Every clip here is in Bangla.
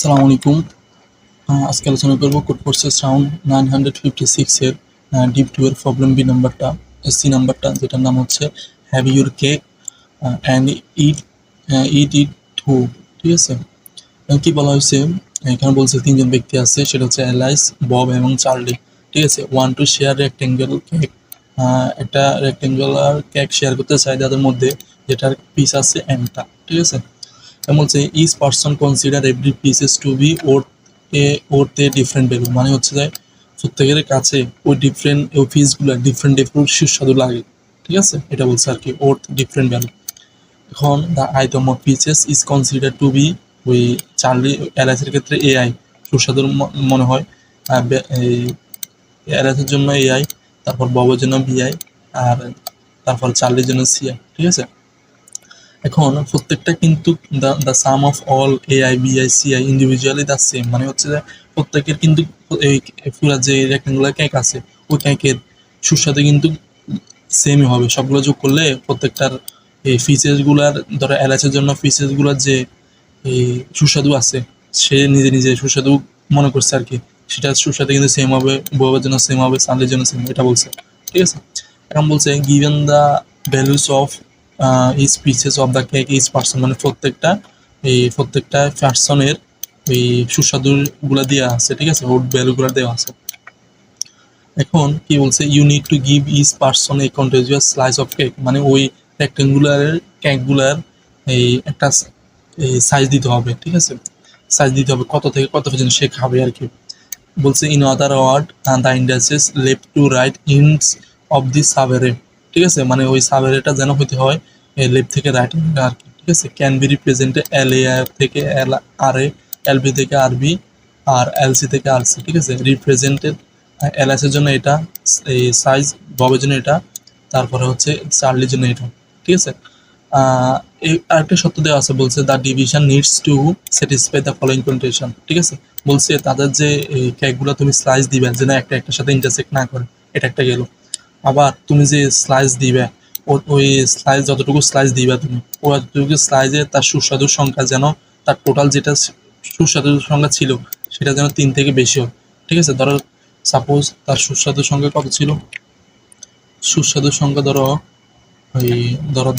আসসালামু আলাইকুম। আজকে আলোচনা করব কোড ফোর্সেস রাউন্ড 956 এর ডিপ 2 এর প্রবলেম বি নাম্বারটা, সি নাম্বারটা, যেটার নাম হচ্ছে have your cake and eat it too. ঠিক আছে, কি বলা হয়েছে এখানে? বলছে তিনজন ব্যক্তি আছে, সেটা হচ্ছে এলাইস, বব এবং চার্লি। ঠিক আছে, one to share rectangle cake, একটা রেক্টেঙ্গুলার কেক শেয়ার করতে চাই তাদের মধ্যে, যেটার পিস আছে এমটা। ঠিক আছে, বলছে each person consider every pieces to be worth a different value, মানে হচ্ছে যে প্রত্যেকের কাছে ওই ডিফারেন্ট ওই পিসগুলো ডিফারেন্ট সুস্বাদু লাগে। ঠিক আছে, এটা বলছে আর কি, ওর্থ ডিফারেন্ট ভ্যালু। এখন the item of pieces is consider to be, ওই চার্লি এলআইসির ক্ষেত্রে এআই সুস্বাদু মনে হয়, আর এই এলআইসির জন্য এআই, তারপর ববের জন্য বিআই, আর তারপর চার্লির জন্য সিআই। ঠিক আছে, এখন প্রত্যেকটা কিন্তু the some of all AI বিআই সিআই ইন্ডিভিজুয়ালি দ্য সেম, মানে হচ্ছে যে প্রত্যেকের কিন্তু এই পুরো যে রেক্টেঙ্গুলার কেক আছে ওই কেকের সুস্বাদু কিন্তু সেমই হবে। সবগুলো যোগ করলে প্রত্যেকটার এই ফিচার্সগুলার, ধরো এলএচের জন্য ফিচার্সগুলোর যে এই সুস্বাদু আছে, সে নিজে নিজে সুস্বাদু মনে করছে আর কি, সেটা সুস্বাদু কিন্তু সেম হবে, বউয়ের জন্য সেম হবে, সানলির জন্য সেম, এটা বলছে। ঠিক আছে, এখন বলছে given the values of each pieces of the cake each person, মানে প্রত্যেকটা পার্সনের এই সুস্বাদুগুলো দেওয়া আছে। ঠিক আছে, ওর ভ্যালুগুলো দেওয়া আছে। এখন কি বলছে, you need to give each person a continuous slice of cake, মানে ওই রেক্টেঙ্গুলারের কেকগুলার এই একটা সাইজ দিতে হবে। ঠিক আছে, সাইজ দিতে হবে কত থেকে কত পর্যন্ত সে খাবে আর কি। বলছে in other word the indices left to right ends of the subarray. ঠিক আছে, মানে ওই সাবেরেটা যেন হইতে হয় লেফট থেকে রাইট আর কি। ঠিক আছে, ক্যান বি রিপ্রেজেন্টেড এল এ থেকে এল আর এ, এল বি থেকে আর বি, আর এল সি থেকে আর সি। ঠিক আছে, রিপ্রেজেন্টেড এল এস এর জন্য এটা, এই সাইজ, ববের জন্য এটা, তারপরে হচ্ছে চার্লির জন্য এটা। ঠিক আছে, এই আরেকটা সত্য দেওয়া আছে, বলছে the division needs to satisfy the following condition. ঠিক আছে, বলছে তাদের যে এই কেকগুলো তুমি স্লাইস দিবে যেন একটা একটার সাথে ইন্টারসেক্ট না করে, এটা একটা গেল। আবার তুমি যে স্লাইস দিবে ওই স্লাইস, যতটুকু স্লাইস দিবে তুমি ওতটুকু স্লাইসে তার সুস্বাদুর সংখ্যা যেন তার টোটাল যেটা সুস্বাদুর সংখ্যা ছিল সেটা যেন 3 থেকে বেশি হয়। ঠিক আছে, ধরো সাপোজ তার সুস্বাদুর সংখ্যা কত ছিল, সুস্বাদুর সংখ্যা ধরো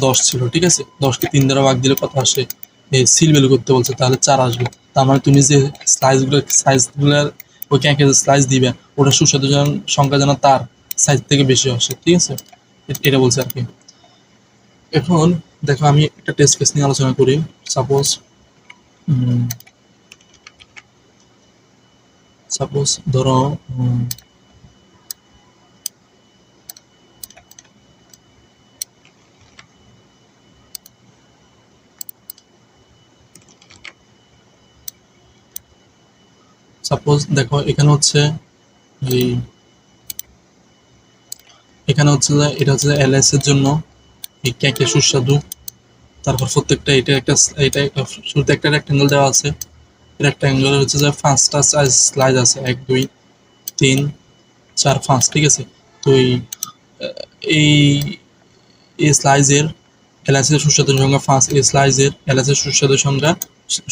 10 ছিল। ঠিক আছে, 10কে 3 দ্বারা ভাগ দিলে কত আসে, এই সিল ভ্যালু করতে বলছে, তাহলে 4 আসবে। তার মানে তুমি যে সাইজগুলোর ওই কেকের স্লাইস দিবে ওটা সুস্বাদু সংখ্যা যেন তার সাইজ থেকে বেশি আসে। ঠিক আছে, এটা বলছে আর কি। এখন দেখো আমি একটা টেস্ট কেস নিয়ে আলোচনা করি। সাপোজ ধরো সাপোজ দেখো এখানে হচ্ছে এই এখানে হচ্ছে যে এটা হচ্ছে এলএস এর জন্য এই কেকের সুস্বাদু, তারপর প্রত্যেকটা এটা শুরুতে একটা রেক্টেঙ্গেল দেওয়া আছে, রেক্টেঙ্গেল হচ্ছে যে 5টা স্লাইস আছে, 1 2 3 4 5। ঠিক আছে, তো এই এই স্লাইজের এলাচের সুস্বাদুর সংখ্যা 5, এই স্লাইজের এলাচের সুস্বাদুর সংখ্যা,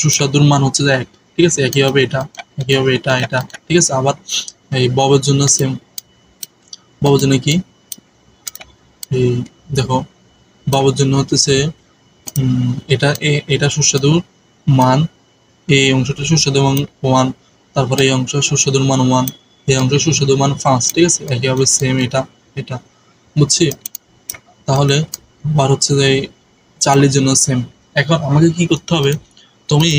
সুস্বাদুর মান হচ্ছে যে 1। ঠিক আছে, একই হবে এটা, একই হবে এটা, এটা। ঠিক আছে, আবার এই ববের জন্য সেম, ববের জন্য কি এই দেখো, ববের জন্য হতেছে এটা এটা সুস্বাদুর মান, এই অংশটা সুস্বাদু মান 1, তারপরে এই অংশ সুস্বাদুর মান 1, এই অংশ সুস্বাদুর মান 5। ঠিক আছে, একই হবে সেম এটা, এটা বুঝছি। তাহলে আবার হচ্ছে যে চার্লির জন্য সেম। এখন আমাকে কি করতে হবে, তুমি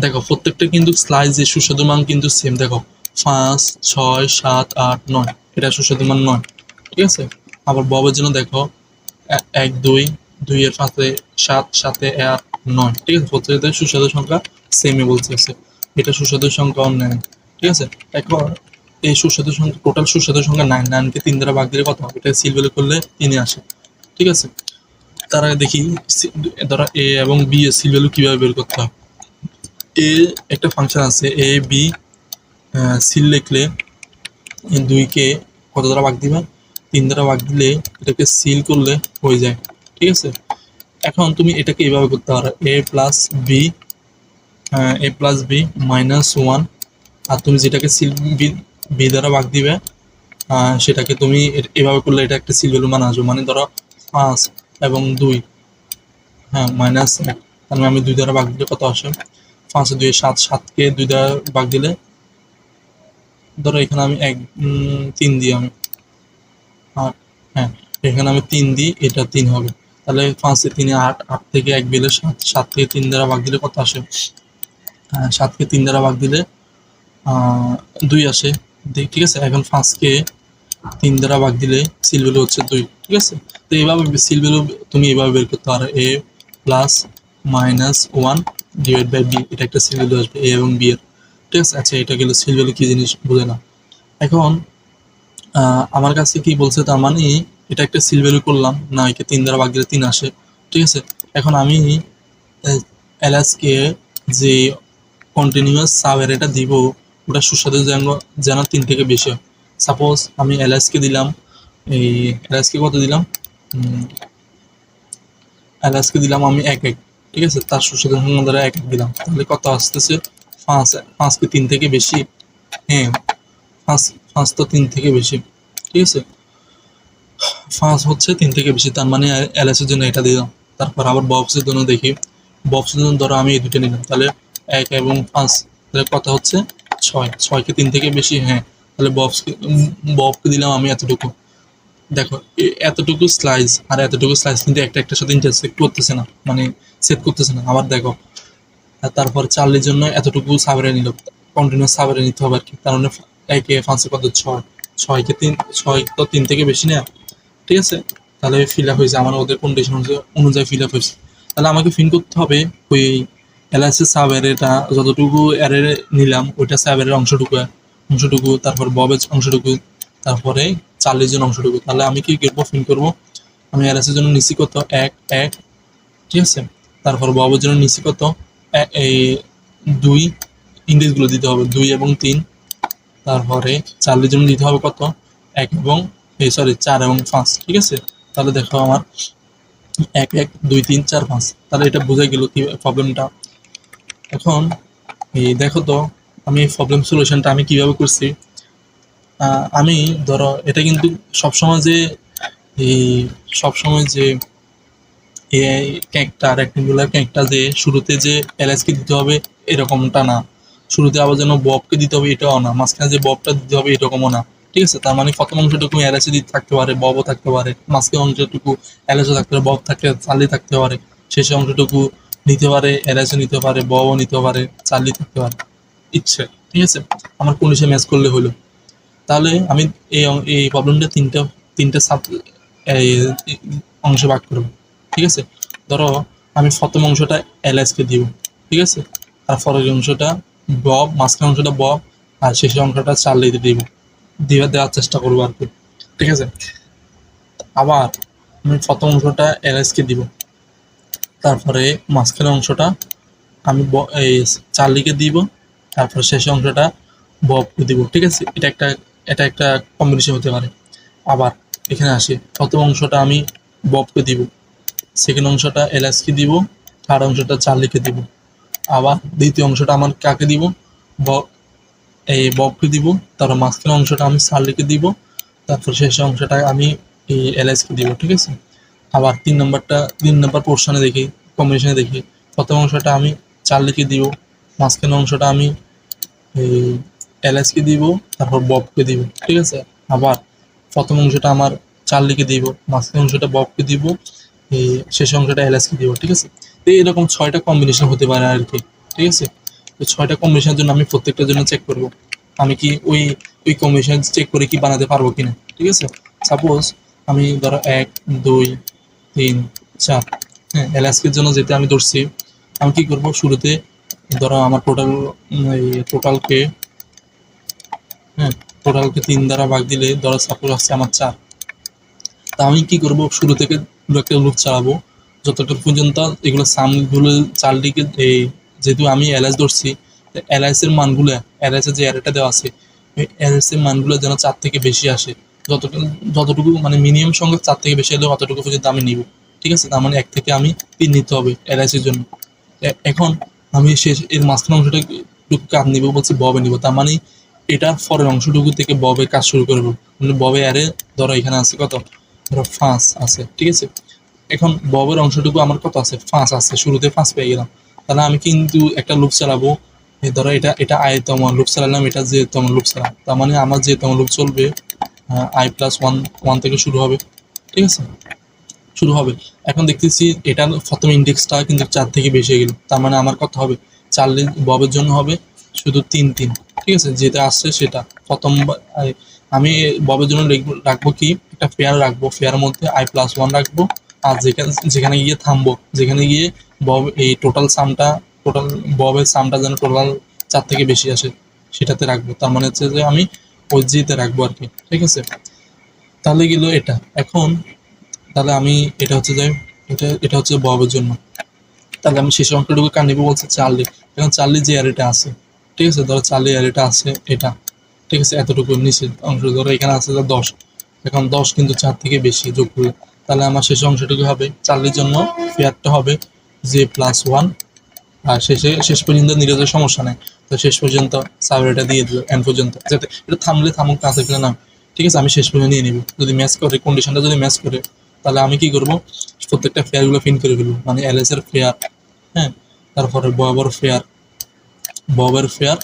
দেখো প্রত্যেকটা কিন্তু স্লাইসের সুস্বাদু মান কিন্তু সেম। দেখো 5 6 7 8 9, এটা সুস্বাদু মান 9। ঠিক আছে, আবার ববের জন্য দেখো 1 2 2 এর 5-এ 7 7-এ 8 9। ঠিক আছে, প্রত্যেকটার সুস্বাদু সংখ্যা সেমই বলতেছে, এটা সুস্বাদু সংখ্যা 9। ঠিক আছে, এখন এই সুস্বাদু সংখ্যা, টোটাল সুস্বাদু সংখ্যা 9, 9কে 3 দ্বারা ভাগ দিলে কত হবে, এটা সিল ভ্যালু করলে 3 আসে। ঠিক আছে, তার আগে দেখি ধরো এ এবং বি এর সি ভ্যালু কিভাবে বের করতে হয়। এ একটা ফাংশন আছে এ বি, সিল লিখলে 2কে কত দ্বারা ভাগ দিবে, 3 দ্বারা ভাগ দিলে এটাকে সিল করলে হয়ে যায়। ঠিক আছে, এখন তুমি এটাকে এইভাবে করতে পারো, এ plus B A plus B -1, আর তুমি যেটাকে সিল বি দ্বারা ভাগ দিবে সেটাকে তুমি এভাবে করলে এটা একটা সিল ভ্যালু মান আসবে, মানে ধরো 5 এবং 2, হ্যাঁ -1, তার মানে আমি 2 দ্বারা ভাগ দিলে কত আসে, 5 2 7, 7কে 2 দ্বারা ভাগ দিলে ধরো এখানে আমি 3 দিই আমি, আর হ্যাঁ এখানে আমি 3 দিই, এটা 3 হবে, তাহলে 5 3 8, 8 থেকে 1 গেলে 7, 7 থেকে 3 দ্বারা ভাগ দিলে কত আসে, 7কে 3 দ্বারা ভাগ দিলে 2 আসে, ঠিক আছে। এখন 5কে 3 দ্বারা ভাগ দিলে সিল ভ্যালু হচ্ছে 2, ঠিক আছে। তো এইভাবে সিল ভ্যালু তুমি এইভাবে বের করতে পারো, a plus -1 divide by b, এটা একটা সিল ভ্যালু আসবে a এবং b এর, ঠিক আছে। আচ্ছা এটা গেল সিল ভ্যালু কি জিনিস বুঝে না। এখন আমার কাছে কি বলছে, তার মানে এটা একটা সিল ভ্যালু করলাম না, একে 3 দ্বারা ভাগ দিলে 3 আসে, ঠিক আছে। এখন আমি এলএসকে যে কন্টিনিউয়াস সাব অ্যারেটা দিব ওটা সুস্বাদু যেন 3 থেকে বেশি হয়। সাপোজ আমি এলএসকে দিলাম, এই এলএসকে কত দিলাম, এলএসকে দিলাম আমি 1 ঠিক আছে, তার সুস্বাদু সংখ্যা দ্বারা 1 দিলাম, তাহলে কত আসতেছে 5, 5 কি 3 থেকে বেশি, হ্যাঁ 5 তো 3 থেকে বেশি, ঠিক আছে। 5 হচ্ছে 3 থেকে বেশি, তার মানে এলএস এর জন্য এটা দিলাম। তারপর আবার বক্সের জন্য দেখি, বক্সের জন্য ধরো আমি এই দুটো নিলাম, তাহলে 1 এবং 5, তাহলে কত হচ্ছে 6, 6 কি 3 থেকে বেশি, হ্যাঁ তাহলে বক্সকে দিলাম আমি এতটুকু। দেখো এতটুকু স্লাইস আর এতটুকু স্লাইস কিন্তু একটা একটার সাথে ইন্টারসেক্ট করতেছে না, মানে সেট করতেছে না। আবার দেখো, আর তারপর চার্লির জন্য এতটুকু সাবরে নিল, কন্টিনিউয়াস সাবরে নিতে হবে আর কি, তার মানে 1 এ 5 কত 6, 6 কে 3, 6 তো 3 থেকে বেশি না, ঠিক আছে। তাহলে ফিল আপ হয়েছে আমার, ওদের কন্ডিশন অনুযায়ী ফিল আপ হয়েছে। তাহলে আমাকে ফিল করতে হবে ওই এলআইসি সাব অ্যারেটা যতটুকু অ্যারে নিলাম ওইটা সাব অ্যারের অংশটুকু, তারপর ববেজ অংশটুকু, তারপরে চার্লির জন্য অংশটুকু। তাহলে আমি কি করবো, ফিল করবো, আমি এলআইসির জন্য নিচ্ছি কত 1 1, ঠিক আছে। তারপর ববের জন্য নিচ্ছি কত এই 2, ইংরেজগুলো দিতে হবে 2 এবং 3, তারপরে চার্লির জন্য দিতে হবে কত 1 এবং সরি 4 এবং 5, ঠিক আছে। তাহলে দেখো আমার 1 1 2 3 4 5, তাহলে এটা বোঝা গেল কি প্রবলেমটা। এখন এই দেখো তো আমি এই প্রবলেম সলিউশনটা আমি কিভাবে করছি। আমি ধরো এটা কিন্তু সবসময় যে এই সবসময় যে এই ক্যাঁকটা রেক্টেঙ্গুলার ক্যাঁকটা যে শুরুতে যে এলএসকে দিতে হবে এরকমটা না, শুরুতে আবার যেন ববকে দিতে হবে এটাও না, মাঝখানে যে ববটা দিতে হবে এরকমও না, ঠিক আছে। তার মানে প্রথম অংশটুকু এলএসি দিতে থাকতে পারে, ববও থাকতে পারে, মাঝখানে অংশটুকু এলএসও থাকতে পারে, বব থাকতে চার্লি থাকতে পারে, শেষে অংশটুকু নিতে পারে এলএসও নিতে পারে, ববও নিতে পারে, চার্লি থাকতে পারে, ইচ্ছে, ঠিক আছে। আমার কন্ডিশন ম্যাচ করলে হলো। তাহলে আমি এই এই প্রবলেমটা তিনটা সাব এই অংশে ভাগ করব, ঠিক আছে। ধরো আমি প্রথম অংশটা এলএসকে দিব, ঠিক আছে, আর পরের অংশটা বব, মাঝখানে অংশটা বব, আর শেষের অংশটা চার্লিতে দিব, দেওয়ার চেষ্টা করবো আর কি, ঠিক আছে। আবার আমি প্রথম অংশটা এলএসকে দিব, তারপরে মাঝখানের অংশটা আমি এই চার্লিকে দিব, তারপর শেষের অংশটা ববকে দিব, ঠিক আছে। এটা একটা কম্বিনেশন হতে পারে। আবার এখানে আসি, প্রথম অংশটা আমি ববকে দিব, সেকেন্ড অংশটা এলএসকে দিব, থার্ড অংশটা চার্লিকে দিব, আবার দ্বিতীয় অংশটা আমার কাকে দিব, এই ববকে দিব, তারপর মাঝখানে অংশটা আমি চার্লিকে দিব, তারপর শেষের অংশটা আমি এই এলএসকে দিব, ঠিক আছে। আবার 3 নম্বর পোর্শনে দেখি, কম্বিনেশনে দেখি, প্রথম অংশটা আমি চার্লিকে দিব, মাঝখানে অংশটা আমি এই এলএসকে দিব, তারপর ববকে দিব, ঠিক আছে। আবার প্রথম অংশটা আমার চার্লিকে দিব, মাঝখানে অংশটা ববকে দিব, এই শেষ অংশটা এলএসকে দিব, ঠিক আছে। তো এরকম 6টা কম্বিনেশন হতে পারে আর কি, ঠিক আছে। তো 6টা কম্বিনেশনের জন্য আমি প্রত্যেকটার জন্য চেক করব আমি কি ওই কম্বিনেশন চেক করে কি বানাতে পারবো কিনা, ঠিক আছে। সাপোজ আমি ধরো 1 2 3 4, হ্যাঁ এলএসকের জন্য যেটা আমি ধরছি, আমি কি করব শুরুতে ধরো আমার টোটালকে হ্যাঁ টোটালকে 3 দ্বারা ভাগ দিলে ধরো সাপোজ আসছে আমার 4। তা আমি কি করব শুরু থেকে একটা লুপ চালাবো যতটুকু পর্যন্ত এগুলো সামগুলো চার্লিকে এই যেহেতু আমি এলএস ধরছি, এলএস এর মানগুলো, এলএস এর যে অ্যারেটা দেওয়া আছে এলএস এর মানগুলো যেন 4 থেকে বেশি আসে, যতটুকু মানে মিনিমাম সংখ্যা 4 থেকে বেশি হলে অতটুকু পর্যন্ত আমি নিব, ঠিক আছে। তার মানে 1 থেকে আমি 3 নিতে হবে এলএস এর জন্য। এখন আমি শেষ এর মাঝখানে অংশটা একটু কাজ নিব বলছি ববে নিব, তার মানে এটার পরের অংশটুকু থেকে ববে কাজ শুরু করবো। মানে ববে আরে ধরো এখানে আছে কত, ধরো 5 আছে, ঠিক আছে। এখন ববের অংশটুকু আমার কত আছে, 5 আছে, শুরুতে 5 পেয়ে গেলাম। তাহলে আমি কিন্তু একটা লুপ চালাবো, ধরো এটা এটা আইতম লুপ চালালাম, এটা যেতম লুপ চালাম, তার মানে আমার যেতম লুপ চলবে i+1 থেকে শুরু হবে, ঠিক আছে, শুরু হবে। এখন দেখতেছি এটার প্রথম ইন্ডেক্সটা কিন্তু 4 থেকে বেশি হয়ে গেল, তার মানে আমার কত হবে, 4 ববের জন্য হবে শুধু 3, ঠিক আছে, যেটা আসছে সেটা প্রথম। আমি ববের জন্য রাখবো কি, একটা পেয়ার রাখবো, পেয়ারের মধ্যে i+1 রাখবো, আর যেখানে যেখানে গিয়ে থামবো, যেখানে গিয়ে বব এই টোটাল ববের সামটা যেন টোটাল 4 থেকে বেশি আসে সেটাতে রাখবো, তার মানে হচ্ছে যে আমি ওই জিতে রাখবো আর কি, ঠিক আছে। তাহলে গেল এটা। এখন তাহলে আমি এটা হচ্ছে যে এটা হচ্ছে ববের জন্য। তাহলে আমি শেষ অঙ্কটুকু কার নিবো বলছে, চার্লি। এখন চার্লি যে অ্যারেটা আছে, ঠিক আছে, ধরো চার্লি অ্যারেটা আছে এটা, ঠিক আছে, এতটুকু নিচে অংশ ধরো এখানে আছে 10। এখন 10 কিন্তু 4 থেকে বেশি যোগ করলে, তাহলে আমার শেষ অংশটুকু হবে চার্লির জন্য ফেয়ারটা হবে j+1। আর শেষ পর্যন্ত নিরোধের সমস্যা নেই, তো শেষ পর্যন্ত সার্ভারটা দিয়ে দিল এন পর্যন্ত, যাতে এটা থামলে থামুক, না থাকলে না, ঠিক আছে। আমি শেষ পর্যন্ত নিয়ে নিব, যদি ম্যাচ করে কন্ডিশনটা যদি ম্যাচ করে, তাহলে আমি কি করব, প্রত্যেকটা ফেয়ারগুলো প্রিন্ট করে ফেলবো, মানে এলএস এর ফেয়ার, হ্যাঁ, তারপরে ববের ফেয়ার,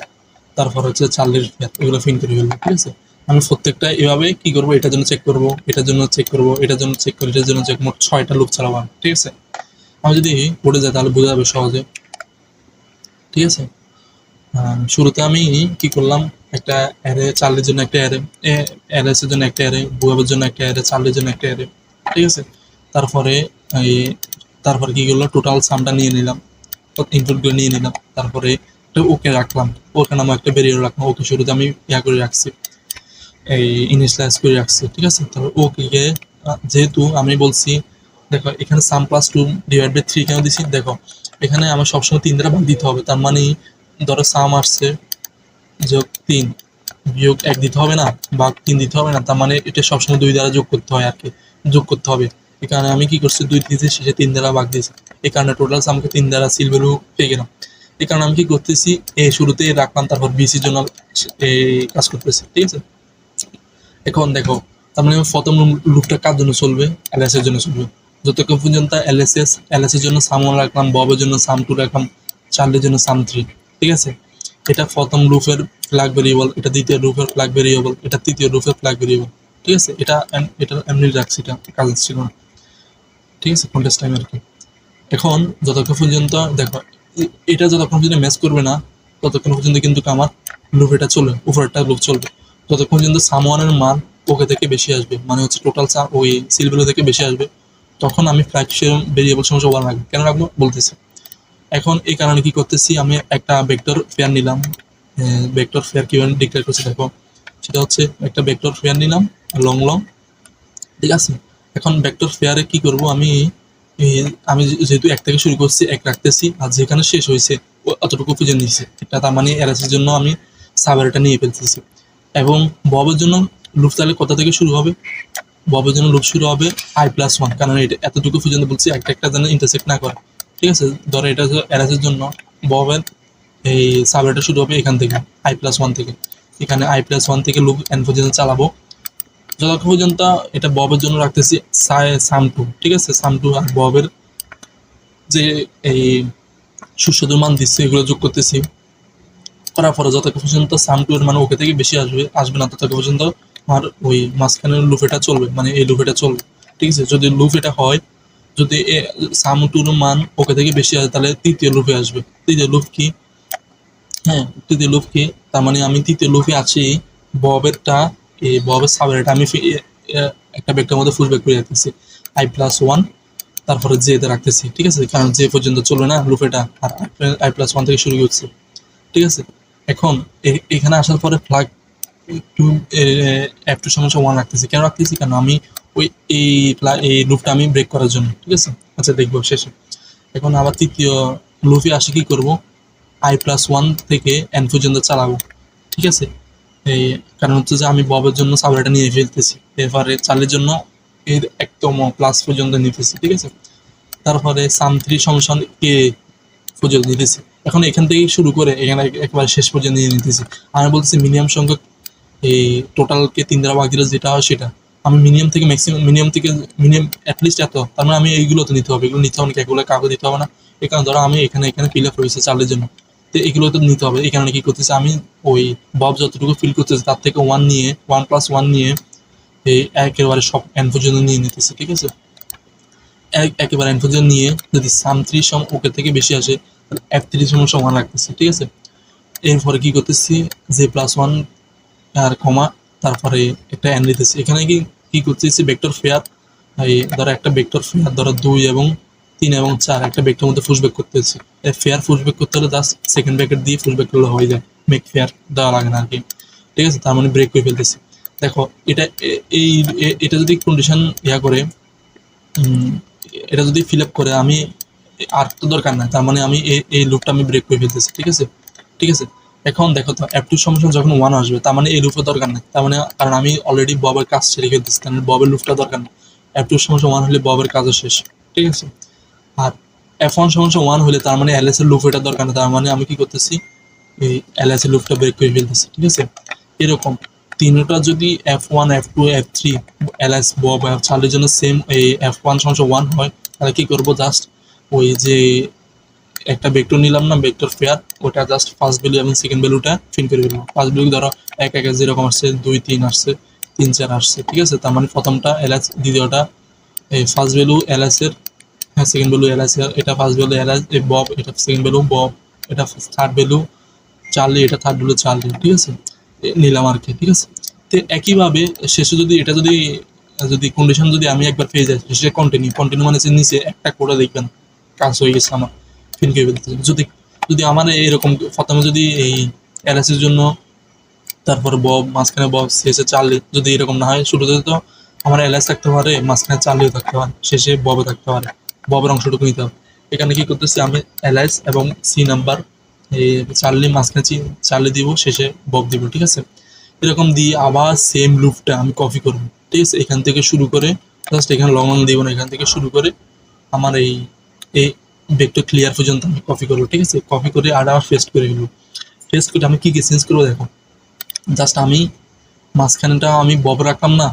তারপর হচ্ছে চার্লির ফেয়ার, এগুলো প্রিন্ট করে ফেলবো, ঠিক আছে। আমি প্রত্যেকটা এভাবে কি করবো, এটার জন্য চেক করবো, এটার জন্য চেক করবো, এটার জন্য চেক করি, এটার জন্য চেক, মোট 6টা লুপ চালাবো, ঠিক আছে। আমি যদি পড়ে যাই তাহলে বোঝা যাবে সহজে, ঠিক আছে। শুরুতে আমি কি করলাম, একটা অ্যারে, চার্লির জন্য একটা অ্যারে, এলএস এর জন্য একটা অ্যারে, বুয়াবের জন্য একটা অ্যারে, চার্লির জন্য একটা অ্যারে, ঠিক আছে। তারপরে এই তারপরে কি করলো, টোটাল সামটা নিয়ে নিলাম, ইনপুটগুলো নিয়ে নিলাম, তারপরে ওকে রাখলাম, ওকে নামে একটা ভেরিয়েবল রাখলাম, ওকে শুরুতে আমি ইয়া করে রাখছি, এই ইনিশিয়ালাইজ করে রাখছি, ঠিক আছে। তারপর ওকে যেহেতু আমি বলছি, দেখো এখানে sum+2/3 কেন দিছি, দেখো এখানে আমার সবসময় 3 দ্বারা ভাগ দিতে হবে, তার মানে ধরো সাম আসছে যোগ 3 বিয়োগ 1 দিতে হবে না, ভাগ 3 দিতে হবে না, তার মানে এটা সবসময় 2 দ্বারা যোগ করতে হয় আর কি, যোগ করতে হবে। এই কারণে আমি কি করছি, 2 দিয়েছি, শেষে 3 দ্বারা ভাগ দিয়েছি, এই কারণে টোটাল সামকে 3 দ্বারা সিল ভ্যালু পেয়ে গেলাম। এই কারণে আমি কি করতেছি, এ শুরুতে রাখলাম, তারপর বিসির জন্য এই কাজ করতেছি, ঠিক আছে। এখন দেখো, তার মানে প্রথম লুপটা কার জন্য চলবে, এলএস এর জন্য চলবে, যতক্ষণ পর্যন্ত এলএস এর জন্য সাম 1 রাখলাম, ববের জন্য সাম 2 রাখলাম, চার্লির জন্য সাম 3, ঠিক আছে। এটা প্রথম লুপের ফ্ল্যাগ ভেরিয়েবল, এটা দ্বিতীয় লুপের ফ্ল্যাগ ভেরিয়েবল, এটা তৃতীয় লুপের ফ্ল্যাগ ভেরিয়েবল, ঠিক আছে। এটা এমনি রাখছি, এটা কাজ ছিল না, ঠিক আছে, কন্টেস্ট টাইম আর কি। এখন যতক্ষণ পর্যন্ত দেখো, এটা যতক্ষণ পর্যন্ত ম্যাচ করবে না, ততক্ষণ পর্যন্ত কিন্তু আমার লুপ এটা চলবে, উপরেরটা লুপ চলবে, যতক্ষণ পর্যন্ত সাম 1 এর মান ওকে থেকে বেশি আসবে, মানে হচ্ছে টোটাল ওই সিল ভ্যালু থেকে বেশি আসবে, তখন আমি ফ্ল্যাগ ভেরিয়েবল সমস্যা 1 রাখবো। কেন রাখবো বলতেছি। এখন এই কারণে কি করতেছি, আমি একটা ভেক্টর ফেয়ার নিলাম, ভেক্টর ফেয়ার কিভাবে ডিক্লেয়ার করছি দেখো, সেটা হচ্ছে একটা ভেক্টর ফেয়ার নিলাম লং, ঠিক আছে। এখন ভেক্টর ফেয়ারে কি করব, আমি যেহেতু 1 থেকে শুরু করছি 1 রাখতেছি, আর যেখানে শেষ হয়েছে অতটুকু খুঁজে নিয়েছি এটা, তার মানে এর জন্য আমি সাবারটা নিয়ে ফেলতেছি। এবং ববের জন্য লুপ তাহলে কোথা থেকে শুরু হবে, ববের জন্য লুপ শুরু হবে i+1, কারণ এটা এতটুকু পর্যন্ত বলছি একটা যেন ইন্টারসেক্ট না করে, ঠিক আছে। ধরো এটা এর জন্য ববের এই সাবারটা শুরু হবে এখান থেকে, i+1 থেকে, এখানে i+1 থেকে লুপ n পর্যন্ত চালাবো, যতক্ষণ পর্যন্ত এটা ববের জন্য রাখতেছি সাম 2, ঠিক আছে, সাম 2, আর ববের যে এই সুস্বাদু মান দিচ্ছে এগুলো যোগ করতেছি, করার পরে যতক্ষণ পর্যন্ত সাম 2 এর মানে ওকে থেকে বেশি আসবে না, ততক্ষণ পর্যন্ত আমার ওই মাঝখানের লুপ এটা চলবে, মানে এই লুপ এটা চলবে, ঠিক আছে। যদি লুপ এটা হয়, যদি সাম 2 এর মান ওকে থেকে বেশি আসে, তাহলে তৃতীয় লুপে আসবে। তৃতীয় লুপ কি, হ্যাঁ, তৃতীয় লুপ কি, তার মানে আমি তৃতীয় লুপে আছি, ববেরটা এই ববের সাবেরটা আমি একটা ভেক্টরের মধ্যে পুশ ব্যাক করে রাখতেছি, i+1, তারপরে জে তে রাখতেছি, ঠিক আছে, কারণ জে পর্যন্ত চলবে না লুপ এটা, আর i+1 থেকে শুরু করছে, ঠিক আছে। এখন এখানে আসার পরে ফ্ল্যাগ f2 সমস্যা 1 রাখতেছি, কেন রাখতেছি, কেন আমি ওই এই লুপটা আমি ব্রেক করার জন্য, ঠিক আছে। আচ্ছা দেখবো শেষে। এখন আবার তৃতীয় লুপে আসি, কি করব, i+1 থেকে n পর্যন্ত চালাবো, ঠিক আছে। এই কারণ হচ্ছে যে আমি ববের জন্য সাবলেটা নিয়ে ফেলতেছি, এরপরে চার্লির জন্য এর একদম প্লাস পর্যন্ত নিতেছি, ঠিক আছে। তারপরে সাম 3 সমস্যা কে পর্যন্ত নিতেছি, এখন এখান থেকেই শুরু করে এখানে একেবারে শেষ পর্যন্ত নিয়ে নিতেছি। আমি বলতেছি মিনিমাম সংখ্যক এই টোটালকে 3 দ্বারা ভাগ দিলে যেটা হয় সেটা। আমি মিনিমাম থেকে মিনিমাম অ্যাটলিস্ট এত, তার মানে আমি এইগুলো তো নিতে হবে, এগুলো নিতে হবে না, এগুলো কাউকে দিতে হবে না। এই কারণে ধরো আমি এখানে ফিল আপ হয়েছে চালের জন্য, তো এগুলো তো নিতে হবে। এই কারণে কি করতেছে আমি ওই বব যতটুকু ফিল করতেছে তার থেকে 1 নিয়ে 1+1 নিয়ে এই একেবারে সব এন পর্যন্ত নিয়ে নিতেছে, ঠিক আছে। একেবারে এন পর্যন্ত নিয়ে যদি সাম 3 সম ওকে থেকে বেশি আসে তাহলে F3 সমান রাখতেছে, ঠিক আছে। এরপরে কি করতেছি J+1 আর কমা তারপরে একটা এন নিতেছি। এখানে কি করতেছি ভেক্টর ফেয়ার, এই ধরো একটা ভেক্টর ফেয়ার ধরো 2 এবং 3 এবং 4 একটা ভেক্টর মধ্যে পুশব্যাক করতেছি। ফেয়ার পুশব্যাক করতে হলে জাস্ট সেকেন্ড ব্র্যাকেট দিয়ে পুশব্যাক করলে হয়ে যায়, মেক ফেয়ার দেওয়া লাগে না আর কি, ঠিক আছে। তার মানে ব্রেক করে ফেলতেছি। দেখো এটা এটা যদি কন্ডিশন করে এটা যদি ফিল আপ করে আমি আর তো দরকার নাই, তার মানে আমি এই লুপটা আমি ব্রেক করে ফেলতেছি, ঠিক আছে। ঠিক আছে, এখন দেখো তো F2 সমান যখন 1 আসবে তার মানে এই লুপের দরকার নেই, তার মানে কারণ আমি অলরেডি ববের কাজ ছেড়ে ফেলতেছি, তার মানে ববের লুপটা দরকার নেই। F2 সমান 1 হলে ববের কাজও শেষ, ঠিক আছে। আর F1 সমান 1 হলে তার মানে LS এর লুপ এটা দরকার নেই, তার মানে আমি কি করতেছি এই LS এর লুপটা ব্রেক করে ফেলতেছি, ঠিক আছে। এরকম তিনটা যদি F1 F2 F3 LS Bob চালের জন্য সেম এই F1 সমান 1 হয় তাহলে কি করব জাস্ট ওই যে একটা ভেক্টর নিলাম না ভেক্টর পেয়ার, ওটা জাস্ট ফার্স্ট ভ্যালু এবং সেকেন্ড ভ্যালুটা ফিল করে ফেলবো। ফার্স্ট ভ্যালু ধরো 1 1 যেরকম আসছে 2 3 আসছে 3 4 আসছে, ঠিক আছে। তার মানে প্রথমটা LS, দ্বিতীয়টা এই ফার্স্ট ভ্যালু LS এর, হ্যাঁ সেকেন্ড ভ্যালু LS এর, এটা ফার্স্ট ভ্যালু LS এই বব, এটা সেকেন্ড ভ্যালু বব, এটা থার্ড ভ্যালু চার্লি, এটা থার্ড ভ্যালু চার্লি, ঠিক আছে। নিলাম আর কি, ঠিক আছে। তো একইভাবে শেষে যদি এটা যদি যদি কন্ডিশন যদি আমি একবার পেয়ে যাই শেষে কন্টিনিউ মানে নিচে একটা করে দেখবেন কাজ হয়ে গেছে আমার, ফিল করে ফেলতে। যদি যদি আমার এরকম প্রথমে যদি এই LS এর জন্য তারপরে বব মাঝখানে বব শেষে চার্লি যদি এরকম না হয়, শুরুতে তো আমার LS থাকতে পারে, মাঝখানে চার্লিও থাকতে পারে, শেষে ববে থাকতে পারে, ববের অংশটুকু নিতে হবে। এখানে কি করতেছি আমি LS এবং সি নাম্বার এই চার্লি মাঝখানে চার্লি দিব, শেষে বব দিব, ঠিক আছে। এরকম দিয়ে আবার সেম লুপটা আমি কপি করব, ঠিক আছে। এখান থেকে শুরু করে জাস্ট এখানে লং দিব না, এখান থেকে শুরু করে আমার এই এই ভেক্টর ক্লিয়ার পর্যন্ত আমি কপি করবো, ঠিক আছে। কপি করে আবার পেস্ট করে ফেলবো। পেস্ট করে আমি কি চেঞ্জ করবো দেখো, জাস্ট আমি মাঝখানেটা আমি বব রাখলাম না,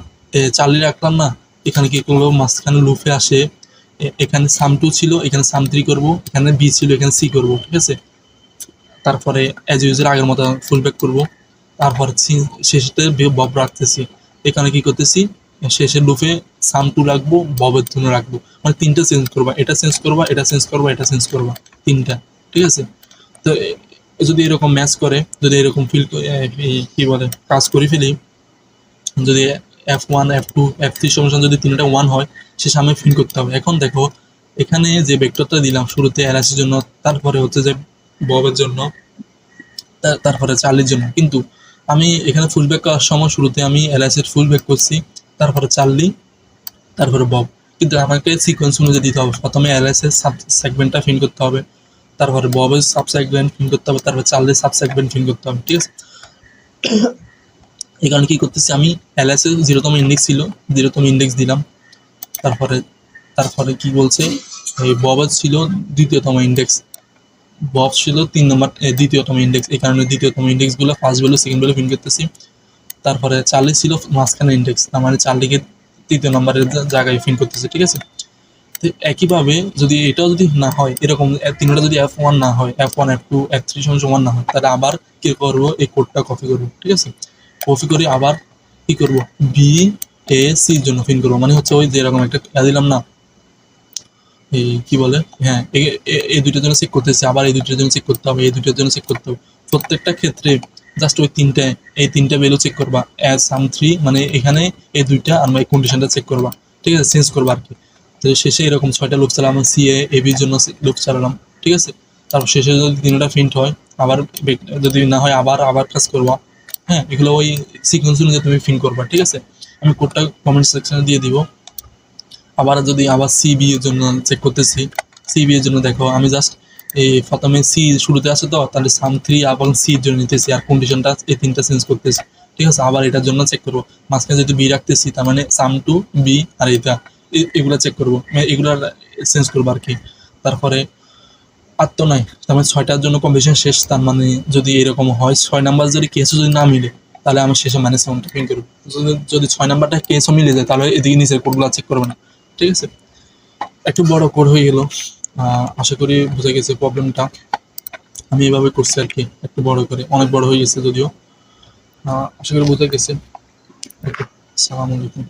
চার্লি রাখলাম না, এখানে কি করবো মাঝখানে লুপে আসে এখানে সাম 2 ছিল, এখানে সাম 3 করবো, এখানে বি ছিল, এখানে সি করবো, ঠিক আছে। তারপরে অ্যাজ ইউজুয়াল আগের মতো ফুল ব্যাক করবো, তারপর শেষেতে বব রাখতেছি। এখানে কি করতেছি শেষের লুপে সাম 2 রাখবো, ববের জন্য রাখবো, মানে তিনটা চেঞ্জ করবা, এটা চেঞ্জ করবা, এটা চেঞ্জ করবা, এটা চেঞ্জ করবা, তিনটা, ঠিক আছে। তো যদি এরকম ম্যাচ করে, যদি এরকম ফিল কি বলে কাজ করে ফেলি, যদি F1 F2 F3 সমান যদি তিনটা 1 হয় সে সামনে ফিল করতে হবে। এখন দেখো এখানে যে ভেক্টরটা দিলাম শুরুতে LS এর জন্য, তারপরে হচ্ছে যে ববের জন্য, তারপরে চার্লির জন্য, কিন্তু আমি এখানে ফুল ব্যাক করার সময় শুরুতে আমি LS এর ফুল ব্যাক করছি, তারপরে চার্লি, তারপরে বব, কিন্তু আমাকে সিকোয়েন্স অনুযায়ী দিতে হবে। প্রথমে LS এর সাব সেগমেন্টটা ফিল করতে হবে, তারপরে ববের সাব সেগমেন্ট ফিল করতে হবে, তারপরে চার্লির সাব সেগমেন্ট ফিল করতে হবে, ঠিক আছে। এই কারণে কি করতেছি আমি LS এর 0তম ইন্ডেক্স ছিল, 0তম ইন্ডেক্স দিলাম, তারপরে তারপরে কি বলছে এই ববের ছিল 2য় তম ইন্ডেক্স, বব ছিল 3 নম্বর 2য় তম ইন্ডেক্স, এই কারণে 2য় তম ইন্ডেক্সগুলো first value second value fill করতেছি। তারপরে চার্লি ছিল মাঝখানে ইন্ডেক্স, তার মানে চার্লিকে 3য় নম্বরের জায়গায় ফিল করতেছে, ঠিক আছে। তো একইভাবে যদি এটাও যদি না হয় এরকম তিনটা যদি F1 না হয়, F1 F2 F3 সমান না হয়, তাহলে আবার কি করবো এই কোডটা কপি করবো, ঠিক আছে। কপি করে আবার কি করবো বি এ সির জন্য ফিল করবো, মানে হচ্ছে ওই যে এরকম একটা দিলাম না এই কি বলে, হ্যাঁ এই দুইটার জন্য চেক করতেছি, আবার এই দুইটার জন্য চেক করতে হবে, এই দুইটার জন্য চেক করতে হবে। প্রত্যেকটা ক্ষেত্রে জাস্ট ওই এই তিনটা ভ্যালু চেক করবা অ্যাজ সাম 3, মানে এখানে এই দুইটা আর এই কন্ডিশনটা চেক করবা, ঠিক আছে, চেঞ্জ করবা আর কি। তো শেষে এরকম 6টা লুপ চালাম, সি এ বির জন্য লুপ চালালাম, ঠিক আছে। তারপর শেষে যদি তিনটা প্রিন্ট হয় আবার, যদি না হয় আবার কাজ করবা, হ্যাঁ এগুলো ওই সিকোয়েন্স অনুযায়ী তুমি প্রিন্ট করবা, ঠিক আছে। আমি কোডটা কমেন্ট সেকশনে দিয়ে দিব। আবার যদি আবার সিবি এর জন্য চেক করতেছি, সিবি এর জন্য দেখো আমি জাস্ট এই প্রথমে সি শুরুতে আছে তো, তাহলে সাম 3 এবং সি এর জন্য নিতেছি আর কন্ডিশনটা এই তিনটা চেঞ্জ করতেছি, ঠিক আছে। আবার এটার জন্য চেক করবো, মাঝখানে যদি বি রাখতেছি তার মানে সাম 2 বি আর এটা এগুলা চেক করবো, এগুলার চেঞ্জ করবো আর কি। তারপরে আর তো নাই, তার মানে 6টার জন্য কম্পিটিশন শেষ। তার মানে যদি এরকম হয় 6 নাম্বার যদি কেসও যদি না মিলে, তাহলে আমি শেষে মাইনাস 7টা প্রিন্ট করবো। যদি 6 নাম্বারটা কেসও মিলে যায়, তাহলে এদিকে নিচের কোডগুলো চেক করবে না। ঠিক আছে, একটু বড় কোড হয়ে গেল। আশা করি বুঝে গেছে প্রবলেমটা। আমি এভাবে করছি আর কি, একটু বড় করে, অনেক বড় হয়ে গেছে যদিও। আশা করি বুঝে গেছে। আসসালামু আলাইকুম।